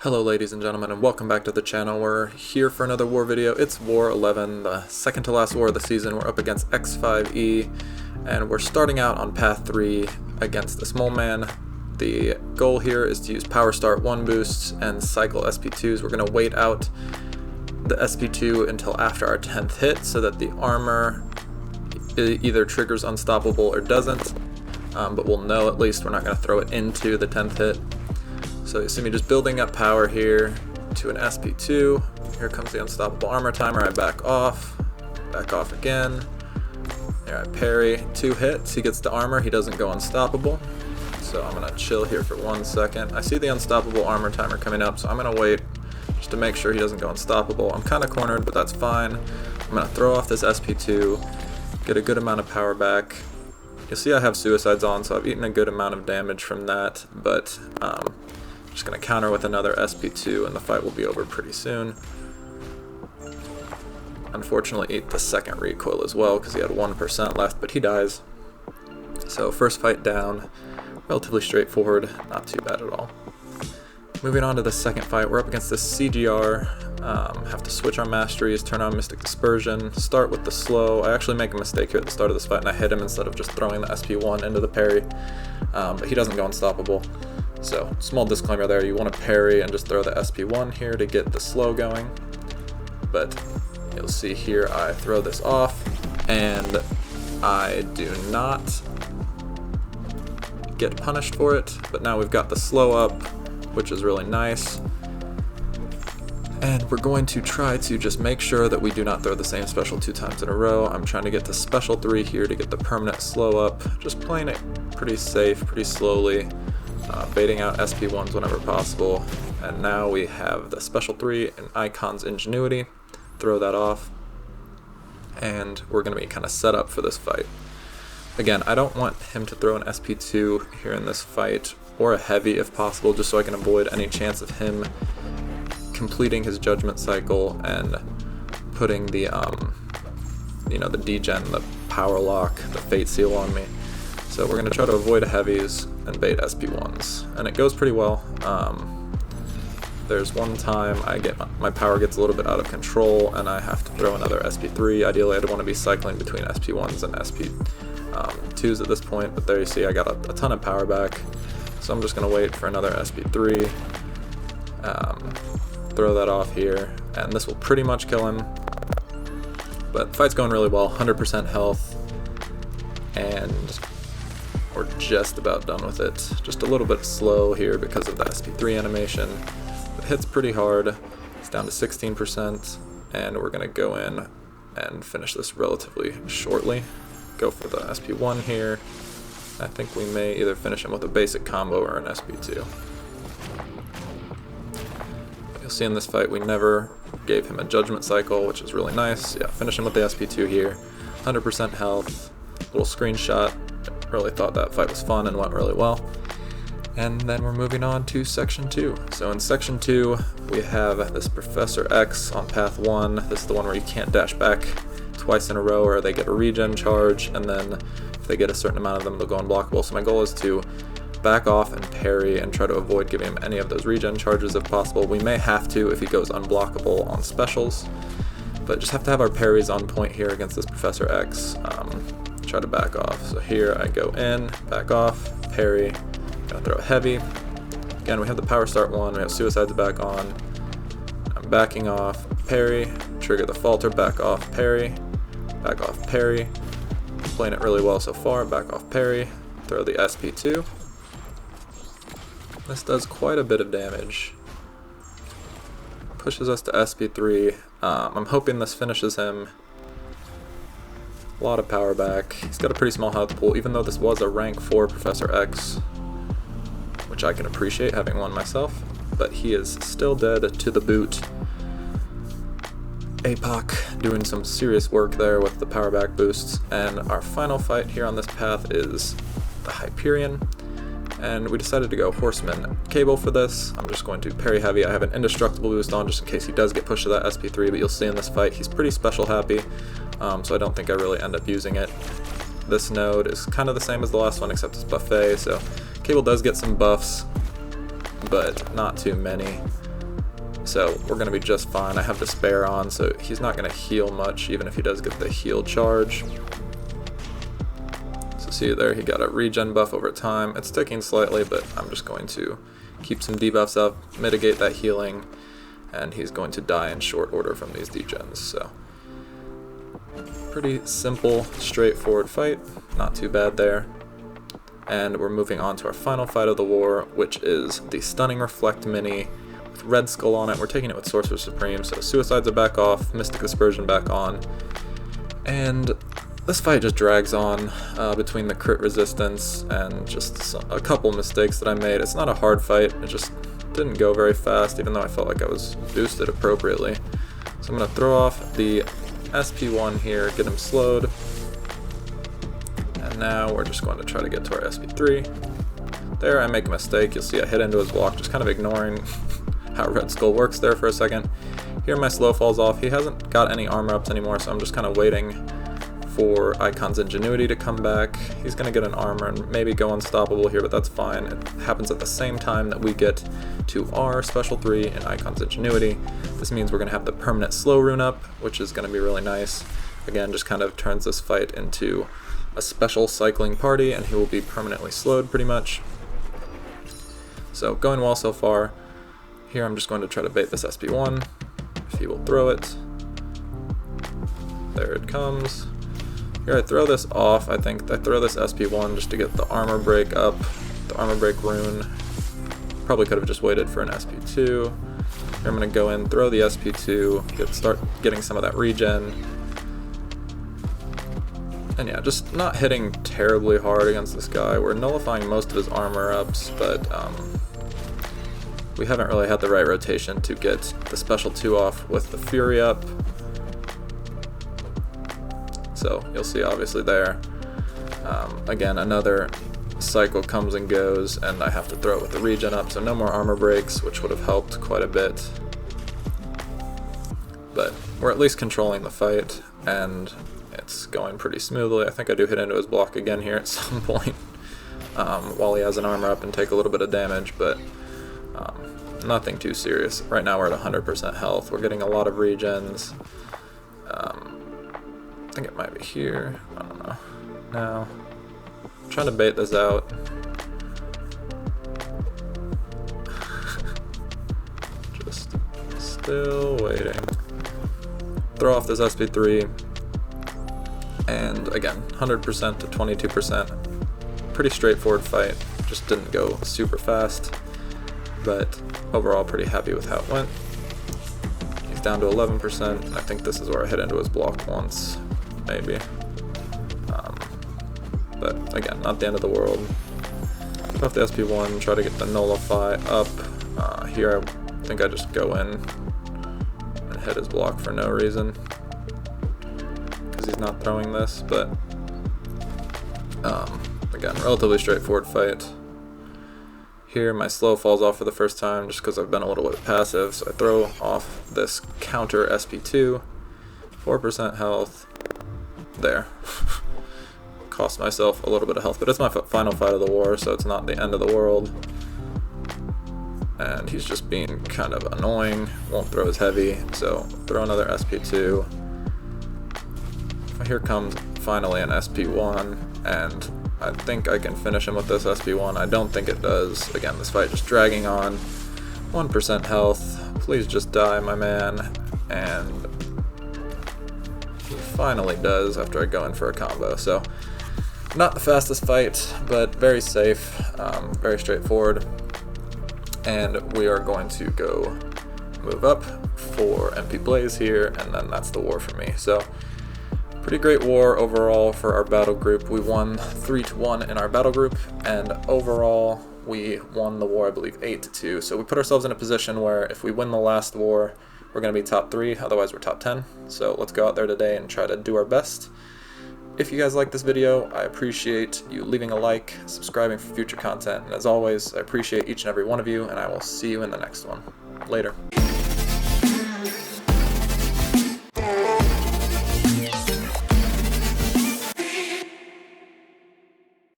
Hello ladies and gentlemen, and welcome back to the channel. We're here for another war video. It's War 11, the second to last war of the season. We're up against X5E, and we're starting out on path 3 against this Moleman. The goal here is to use Power Start 1 boosts and cycle SP2s. We're going to wait out the SP2 until after our 10th hit so that the armor either triggers Unstoppable or doesn't, but we'll know at least we're not going to throw it into the 10th hit. So you see me just building up power here to an SP2. Here comes the Unstoppable Armor Timer. I back off again. There, I parry 2 hits. He gets the armor. He doesn't go unstoppable. So I'm going to chill here for 1 second. I see the Unstoppable Armor Timer coming up, so I'm going to wait just to make sure he doesn't go unstoppable. I'm kind of cornered, but that's fine. I'm going to throw off this SP2, get a good amount of power back. You'll see I have Suicides on, so I've eaten a good amount of damage from that, but just going to counter with another SP2 and the fight will be over pretty soon. Unfortunately ate the second recoil as well because he had 1% left, but he dies. So first fight down, relatively straightforward, not too bad at all. Moving on to the second fight, we're up against this CGR. Have to switch our masteries, turn on Mystic Dispersion, start with the slow. I actually make a mistake here at the start of this fight and I hit him instead of just throwing the SP1 into the parry, but he doesn't go unstoppable. So, small disclaimer there, you want to parry and just throw the SP1 here to get the slow going. But you'll see here I throw this off, and I do not get punished for it, but now we've got the slow up, which is really nice. And we're going to try to just make sure that we do not throw the same special 2 times in a row. I'm trying to get to special 3 here to get the permanent slow up, just playing it pretty safe, pretty slowly. Baiting out SP1s whenever possible, and now we have the special 3 in Icon's Ingenuity. Throw that off, and we're going to be kind of set up for this fight. Again, I don't want him to throw an SP2 here in this fight, or a heavy if possible, just so I can avoid any chance of him completing his judgment cycle and putting the the degen, the power lock, the fate seal on me. So we're going to try to avoid heavies and bait SP1s, and it goes pretty well. There's one time my power gets a little bit out of control and I have to throw another SP3. Ideally I'd want to be cycling between SP1s and SP2s at this point, but there you see I got a ton of power back. So I'm just going to wait for another SP3, throw that off here, and this will pretty much kill him. But the fight's going really well, 100% health, and we're just about done with it. Just a little bit slow here because of the SP3 animation. It hits pretty hard. It's down to 16%, and we're going to go in and finish this relatively shortly. Go for the SP1 here. I think we may either finish him with a basic combo or an SP2. You'll see in this fight we never gave him a judgment cycle, which is really nice. Yeah, finish him with the SP2 here. 100% health. Little screenshot. Really thought that fight was fun and went really well. And then we're moving on to section 2. So in section 2 we have this Professor X on path 1. This is the one where you can't dash back twice in a row or they get a regen charge, and then if they get a certain amount of them they'll go unblockable. So my goal is to back off and parry and try to avoid giving him any of those regen charges if possible. We may have to if he goes unblockable on specials, but just have to have our parries on point here against this Professor X. Try to back off. So here I go in, back off, parry, gonna throw a heavy. Again, we have the Power Start 1, we have Suicides back on. I'm backing off, parry, trigger the falter, back off, parry, playing it really well so far, back off, parry, throw the SP2. This does quite a bit of damage. Pushes us to SP3. I'm hoping this finishes him. A lot of power back. He's got a pretty small health pool, even though this was a rank 4 Professor X, which I can appreciate having one myself, but he is still dead to the boot. APOC doing some serious work there with the power back boosts, and our final fight here on this path is the Hyperion, and we decided to go Horseman Cable for this. I'm just going to parry heavy. I have an indestructible boost on just in case he does get pushed to that SP3, but you'll see in this fight he's pretty special happy, so I don't think I really end up using it. This node is kind of the same as the last one except it's buffet, so Cable does get some buffs, but not too many. So we're going to be just fine. I have Despair on, so he's not going to heal much, even if he does get the heal charge. So see there, he got a regen buff over time. It's ticking slightly, but I'm just going to keep some debuffs up, mitigate that healing, and he's going to die in short order from these degens. So pretty simple, straightforward fight. Not too bad there. And we're moving on to our final fight of the war, which is the Stunning Reflect Mini with Red Skull on it. We're taking it with Sorcerer Supreme, so Suicides are back off, Mystic Aspersion back on. And this fight just drags on between the crit resistance and just a couple mistakes that I made. It's not a hard fight, it just didn't go very fast, even though I felt like I was boosted appropriately. So I'm going to throw off the SP1 here, get him slowed. And now we're just going to try to get to our SP3. There I make a mistake, you'll see I hit into his block, just kind of ignoring how Red Skull works there for a second. Here my slow falls off, he hasn't got any armor ups anymore, so I'm just kind of waiting for Icon's Ingenuity to come back. He's going to get an armor and maybe go unstoppable here, but that's fine. It happens at the same time that we get to our special 3 in Icon's Ingenuity. This means we're going to have the permanent slow rune up, which is going to be really nice. Again, just kind of turns this fight into a special cycling party, and he will be permanently slowed pretty much. So going well so far. Here I'm just going to try to bait this SP1, if he will throw it. There it comes. Here I throw this off, I think I throw this SP1 just to get the armor break up, the armor break rune. Probably could have just waited for an SP2. Here I'm going to go in, throw the SP2, start getting some of that regen. And yeah, just not hitting terribly hard against this guy. We're nullifying most of his armor ups, but we haven't really had the right rotation to get the special 2 off with the Fury up. So you'll see obviously there. Again, another cycle comes and goes, and I have to throw it with the regen up, so no more armor breaks, which would have helped quite a bit. But we're at least controlling the fight, and it's going pretty smoothly. I think I do hit into his block again here at some point while he has an armor up and take a little bit of damage, but nothing too serious. Right now we're at 100% health. We're getting a lot of regens. I think it might be here. I don't know. Now, I'm trying to bait this out. Just still waiting. Throw off this SP3. And again, 100% to 22%. Pretty straightforward fight. Just didn't go super fast. But overall, pretty happy with how it went. He's down to 11%. I think this is where I hit into his block once. Maybe. But again, not the end of the world. Put off the SP1, try to get the Nullify up. Here I think I just go in and hit his block for no reason, because he's not throwing this, but again, relatively straightforward fight. Here my slow falls off for the first time just because I've been a little bit passive, so I throw off this counter SP2, 4% health. There. Cost myself a little bit of health, but it's my final fight of the war, so it's not the end of the world. And he's just being kind of annoying, won't throw as heavy, so throw another SP2. Here comes finally an SP1, and I think I can finish him with this SP1. I don't think it does. Again, this fight just dragging on. 1% health. Please just die, my man. And he finally does after I go in for a combo. So not the fastest fight, but very safe, very straightforward. And we are going to go move up for MP Blaze here, and then that's the war for me. So pretty great war overall for our battle group. We won 3-1 in our battle group, and overall we won the war, I believe, 8-2. So we put ourselves in a position where if we win the last war, we're going to be top 3, otherwise we're top 10. So let's go out there today and try to do our best. If you guys like this video, I appreciate you leaving a like, subscribing for future content, and as always, I appreciate each and every one of you, and I will see you in the next one. Later.